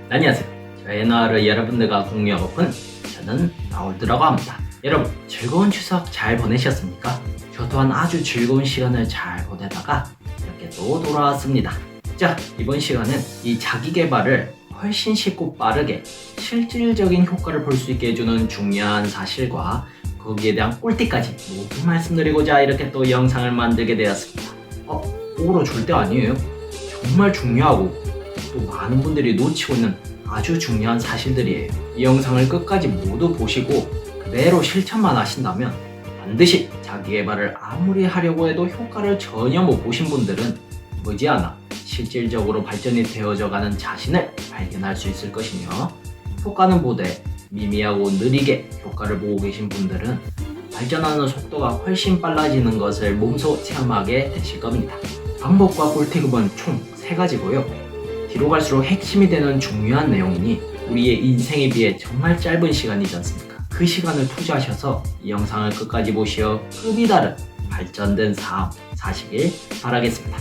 안녕하세요. 저의 나를 여러분들과 공유하고픈 저는 나올드라고 합니다. 여러분 즐거운 추석 잘 보내셨습니까? 저 또한 아주 즐거운 시간을 잘 보내다가 이렇게 또 돌아왔습니다. 자, 이번 시간은 이 자기계발을 훨씬 쉽고 빠르게 실질적인 효과를 볼 수 있게 해주는 중요한 사실과 거기에 대한 꿀팁까지 모두 말씀드리고자 이렇게 또 영상을 만들게 되었습니다. 오로 절대 아니에요. 정말 중요하고 또 많은 분들이 놓치고 있는 아주 중요한 사실들이에요. 이 영상을 끝까지 모두 보시고 그대로 실천만 하신다면 반드시 자기계발을 아무리 하려고 해도 효과를 전혀 못 보신 분들은 머지않아 실질적으로 발전이 되어져가는 자신을 발견할 수 있을 것이며, 효과는 보되 미미하고 느리게 효과를 보고 계신 분들은 발전하는 속도가 훨씬 빨라지는 것을 몸소 체험하게 되실 겁니다. 방법과 꿀팁은 총 3가지고요. 뒤로 갈수록 핵심이 되는 중요한 내용이니 우리의 인생에 비해 정말 짧은 시간이지 않습니까? 그 시간을 투자하셔서 이 영상을 끝까지 보시어 급이 다른 발전된 삶 사시길 바라겠습니다.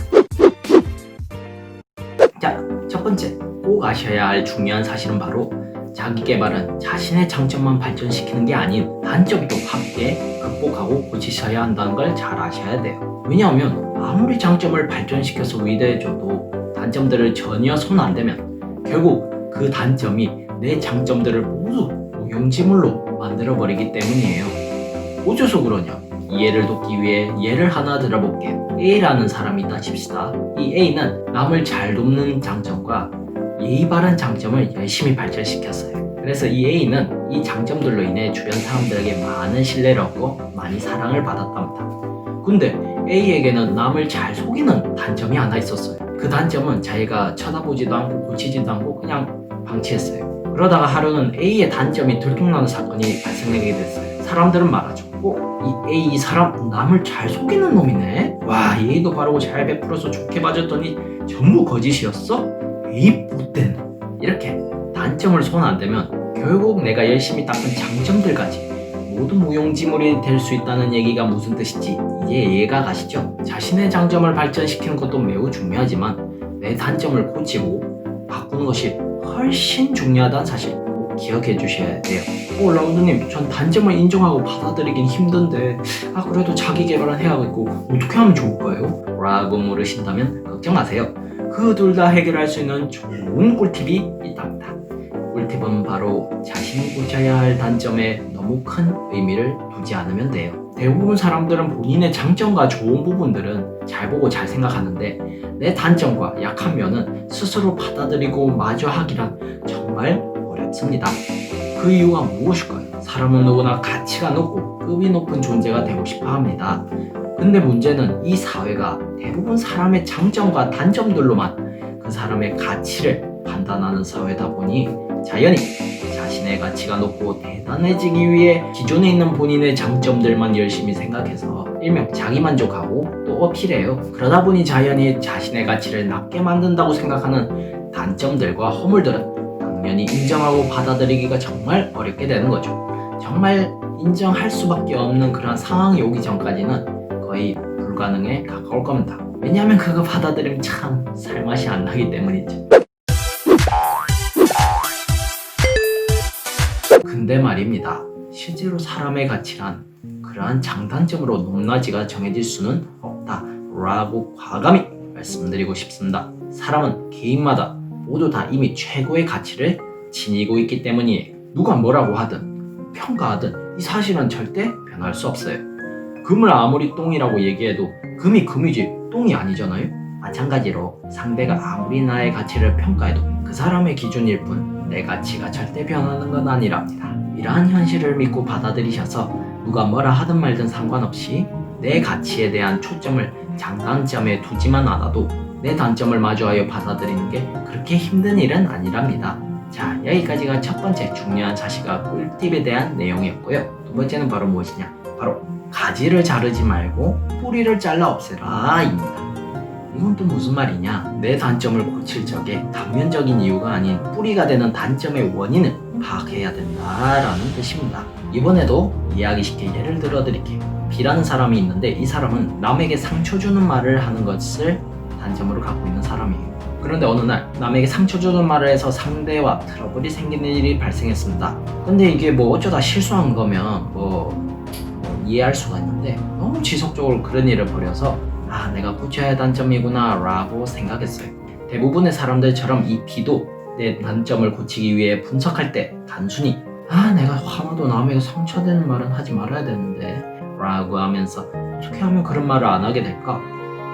자, 첫 번째 꼭 아셔야 할 중요한 사실은 바로 자기계발은 자신의 장점만 발전시키는 게 아닌 단점도 함께 극복하고 고치셔야 한다는 걸 잘 아셔야 돼요. 왜냐하면 아무리 장점을 발전시켜서 위대해져도 단점들을 전혀 손 안 대면 결국 그 단점이 내 장점들을 모두 오용지물로 만들어버리기 때문이에요. 어째서 그러냐? 이 예를 돕기 위해 예를 하나 들어볼게요. A라는 사람이 있다 칩시다. 이 A는 남을 잘 돕는 장점과 예의 바른 장점을 열심히 발전시켰어요. 그래서 이 A는 이 장점들로 인해 주변 사람들에게 많은 신뢰를 얻고 많이 사랑을 받았답니다. 근데 A에게는 남을 잘 속이는 단점이 하나 있었어요. 그 단점은 자기가 쳐다보지도 않고 고치지도 않고 그냥 방치했어요. 그러다가 하루는 A의 단점이 들통나는 사건이 발생하게 됐어요. 사람들은 말하죠. 이 사람 남을 잘 속이는 놈이네? 와, 예의도 바르고 잘 베풀어서 좋게 봐줬더니 전부 거짓이었어? 에이, 못된 놈. 이렇게 단점을 손 안 대면 결국 내가 열심히 닦은 장점들까지 모두 무용지물이 될 수 있다는 얘기가 무슨 뜻인지 이제 이해가 가시죠? 자신의 장점을 발전시키는 것도 매우 중요하지만 내 단점을 고치고 바꾸는 것이 훨씬 중요하다는 사실 꼭 기억해 주셔야 돼요. 라운드님, 전 단점을 인정하고 받아들이긴 힘든데 그래도 자기계발은 해야겠고 어떻게 하면 좋을까요? 라고 물으신다면 걱정 마세요. 그 둘 다 해결할 수 있는 좋은 꿀팁이 있답니다. 꿀팁은 바로 자신이 고쳐야 할 단점에 너무 큰 의미를 두지 않으면 돼요. 대부분 사람들은 본인의 장점과 좋은 부분들은 잘 보고 잘 생각하는데 내 단점과 약한 면은 스스로 받아들이고 마주하기란 정말 어렵습니다. 그 이유가 무엇일까요? 사람은 누구나 가치가 높고 급이 높은 존재가 되고 싶어 합니다. 근데 문제는 이 사회가 대부분 사람의 장점과 단점들로만 그 사람의 가치를 판단하는 사회다 보니 자연히 자신의 가치가 높고 대단해지기 위해 기존에 있는 본인의 장점들만 열심히 생각해서 일명 자기만족하고 또 어필해요. 그러다 보니 자연히 자신의 가치를 낮게 만든다고 생각하는 단점들과 허물들은 당연히 인정하고 받아들이기가 정말 어렵게 되는 거죠. 정말 인정할 수밖에 없는 그런 상황이 오기 전까지는 거의 불가능에 가까울 겁니다. 왜냐하면 그거 받아들이면 참 살맛이 안 나기 때문이죠. 근데 말입니다. 실제로 사람의 가치란 그러한 장단점으로 높낮이가 정해질 수는 없다 라고 과감히 말씀드리고 싶습니다. 사람은 개인마다 모두 다 이미 최고의 가치를 지니고 있기 때문이에요. 누가 뭐라고 하든 평가하든 이 사실은 절대 변할 수 없어요. 금을 아무리 똥이라고 얘기해도 금이 금이지 똥이 아니잖아요. 마찬가지로 상대가 아무리 나의 가치를 평가해도 그 사람의 기준일 뿐 내 가치가 절대 변하는 건 아니랍니다. 이러한 현실을 믿고 받아들이셔서 누가 뭐라 하든 말든 상관없이 내 가치에 대한 초점을 장단점에 두지만 않아도 내 단점을 마주하여 받아들이는 게 그렇게 힘든 일은 아니랍니다. 자, 여기까지가 첫 번째 중요한 사실과 꿀팁에 대한 내용이었고요. 두 번째는 바로 무엇이냐? 바로 가지를 자르지 말고 뿌리를 잘라 없애라 입니다. 이건 또 무슨 말이냐? 내 단점을 고칠 적에 단면적인 이유가 아닌 뿌리가 되는 단점의 원인을 파악해야 된다라는 뜻입니다. 이번에도 이야기시킬 예를 들어드릴게요. B라는 사람이 있는데 이 사람은 남에게 상처 주는 말을 하는 것을 단점으로 갖고 있는 사람이에요. 그런데 어느 날 남에게 상처 주는 말을 해서 상대와 트러블이 생기는 일이 발생했습니다. 근데 이게 뭐 어쩌다 실수한 거면 이해할 수가 있는데 너무 지속적으로 그런 일을 벌여서 내가 고쳐야 할 단점이구나 라고 생각했어요. 대부분의 사람들처럼 이 B도 내 단점을 고치기 위해 분석할 때 단순히 내가 화나도 남에게 상처되는 말은 하지 말아야 되는데 라고 하면서 어떻게 하면 그런 말을 안 하게 될까?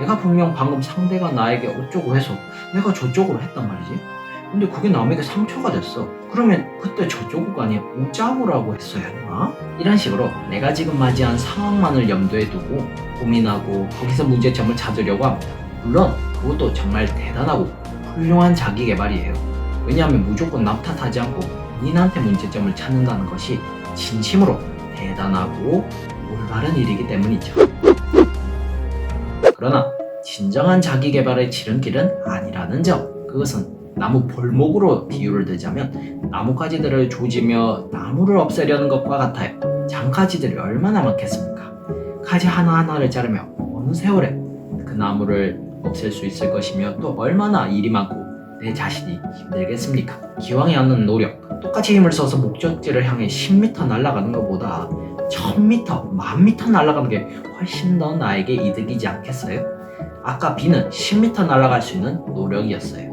내가 분명 방금 상대가 나에게 어쩌고 해서 내가 저쪽으로 했단 말이지. 근데 그게 남에게 상처가 됐어. 그러면 그때 저쪽으가 아니라 오자고라고 했어야 했나? 이런 식으로 내가 지금 맞이한 상황만을 염두에 두고 고민하고 거기서 문제점을 찾으려고 합니다. 물론 그것도 정말 대단하고 훌륭한 자기 개발이에요. 왜냐하면 무조건 남 탓하지 않고 본인한테 문제점을 찾는다는 것이 진심으로 대단하고 올바른 일이기 때문이죠. 그러나 진정한 자기 개발의 지름길은 아니라는 점, 그것은 나무 볼목으로 비유를 들자면 나뭇가지들을 조지며 나무를 없애려는 것과 같아요. 장가지들이 얼마나 많겠습니까? 가지 하나하나를 자르며 어느 세월에 그 나무를 없앨 수 있을 것이며 또 얼마나 일이 많고 내 자신이 힘들겠습니까? 기왕에 하는 노력, 똑같이 힘을 써서 목적지를 향해 10m 날아가는 것보다 1000m, 10,000m 날아가는 게 훨씬 더 나에게 이득이지 않겠어요? 아까 B는 10m 날아갈 수 있는 노력이었어요.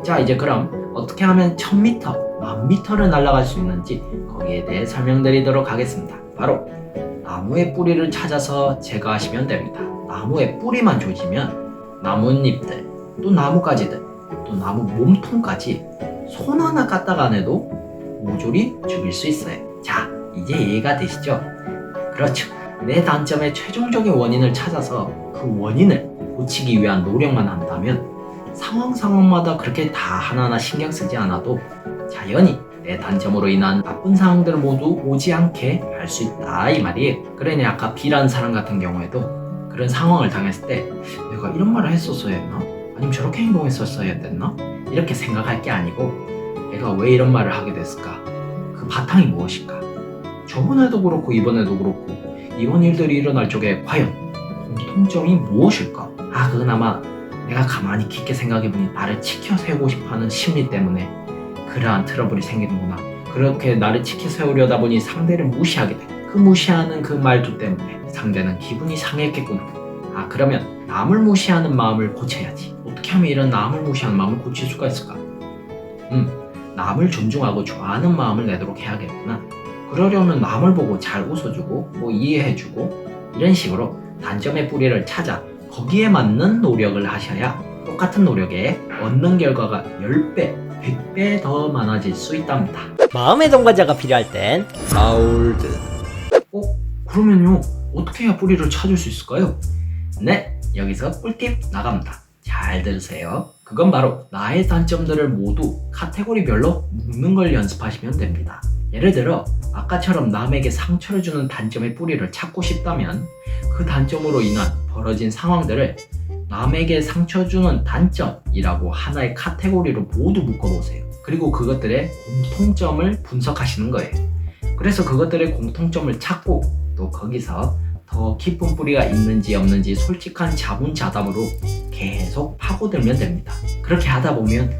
자, 이제 그럼 어떻게 하면 1000m, 10,000m를 날아갈 수 있는지 거기에 대해 설명드리도록 하겠습니다. 바로 나무의 뿌리를 찾아서 제거하시면 됩니다. 나무의 뿌리만 조지면 나뭇잎들, 또 나뭇가지들, 또 나무 몸통까지 손 하나 까딱 안 해도 모조리 죽일 수 있어요. 자, 이제 이해가 되시죠? 그렇죠. 내 단점의 최종적인 원인을 찾아서 그 원인을 고치기 위한 노력만 한다면 상황마다 그렇게 다 하나하나 신경 쓰지 않아도 자연히 내 단점으로 인한 나쁜 상황들을 모두 오지 않게 할 수 있다 이 말이에요. 그러니 아까 B라는 사람 같은 경우에도 그런 상황을 당했을 때 내가 이런 말을 했었어야 했나? 아니면 저렇게 행동했었어야 됐나? 이렇게 생각할 게 아니고 내가 왜 이런 말을 하게 됐을까? 그 바탕이 무엇일까? 저번에도 그렇고 이번에도 그렇고 이런 일들이 일어날 적에 과연 공통점이 무엇일까? 그건 아마 내가 가만히 깊게 생각해보니 나를 치켜 세우고 싶어하는 심리 때문에 그러한 트러블이 생기는구나. 그렇게 나를 치켜 세우려다 보니 상대를 무시하게 돼. 그 무시하는 그 말투 때문에 상대는 기분이 상했겠구나. 그러면 남을 무시하는 마음을 고쳐야지. 어떻게 하면 이런 남을 무시하는 마음을 고칠 수가 있을까? 남을 존중하고 좋아하는 마음을 내도록 해야겠구나. 그러려면 남을 보고 잘 웃어주고 이해해주고 이런 식으로 단점의 뿌리를 찾아 거기에 맞는 노력을 하셔야 똑같은 노력에 얻는 결과가 10배, 100배 더 많아질 수 있답니다. 마음의 동반자가 필요할 땐 라울드. 그러면요 어떻게 해야 뿌리를 찾을 수 있을까요? 네, 여기서 꿀팁 나갑니다. 잘 들으세요. 그건 바로 나의 단점들을 모두 카테고리별로 묶는 걸 연습하시면 됩니다. 예를 들어 아까처럼 남에게 상처를 주는 단점의 뿌리를 찾고 싶다면 그 단점으로 인한 벌어진 상황들을 남에게 상처 주는 단점이라고 하나의 카테고리로 모두 묶어보세요. 그리고 그것들의 공통점을 분석하시는 거예요. 그래서 그것들의 공통점을 찾고 또 거기서 더 깊은 뿌리가 있는지 없는지 솔직한 자문자답으로 계속 파고들면 됩니다. 그렇게 하다 보면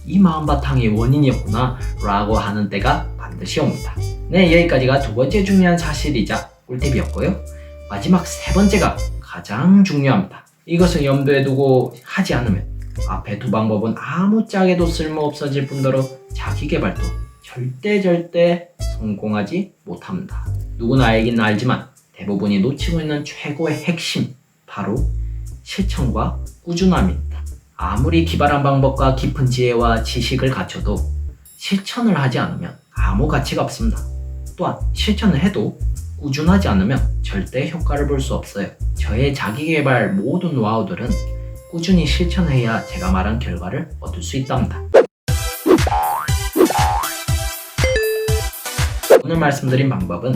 이 마음 바탕이 원인이었구나 라고 하는 때가 반드시 옵니다. 네, 여기까지가 두 번째 중요한 사실이자 꿀팁이었고요. 마지막 세 번째가 가장 중요합니다. 이것을 염두에 두고 하지 않으면 앞에 두 방법은 아무짝에도 쓸모없어질 뿐더러 자기개발도 절대 성공하지 못합니다. 누구나 알긴 알지만 대부분이 놓치고 있는 최고의 핵심, 바로 실천과 꾸준함입니다. 아무리 기발한 방법과 깊은 지혜와 지식을 갖춰도 실천을 하지 않으면 아무 가치가 없습니다. 또한 실천을 해도 꾸준하지 않으면 절대 효과를 볼 수 없어요. 저의 자기개발 모든 노하우들은 꾸준히 실천해야 제가 말한 결과를 얻을 수 있답니다. 오늘 말씀드린 방법은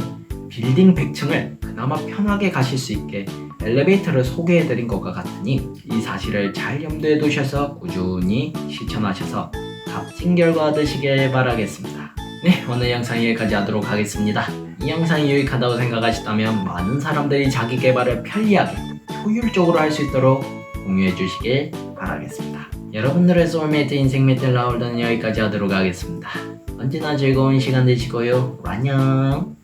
빌딩 100층을 그나마 편하게 가실 수 있게 엘리베이터를 소개해드린 것과 같으니 이 사실을 잘 염두에 두셔서 꾸준히 실천하셔서 값진 결과 얻으시길 바라겠습니다. 네, 오늘 영상 여기까지 하도록 하겠습니다. 이 영상이 유익하다고 생각하시다면 많은 사람들이 자기 개발을 편리하게 효율적으로 할 수 있도록 공유해 주시길 바라겠습니다. 여러분들의 소울메이트 인생 메텔 라울드는 여기까지 하도록 하겠습니다. 언제나 즐거운 시간 되시고요. 안녕.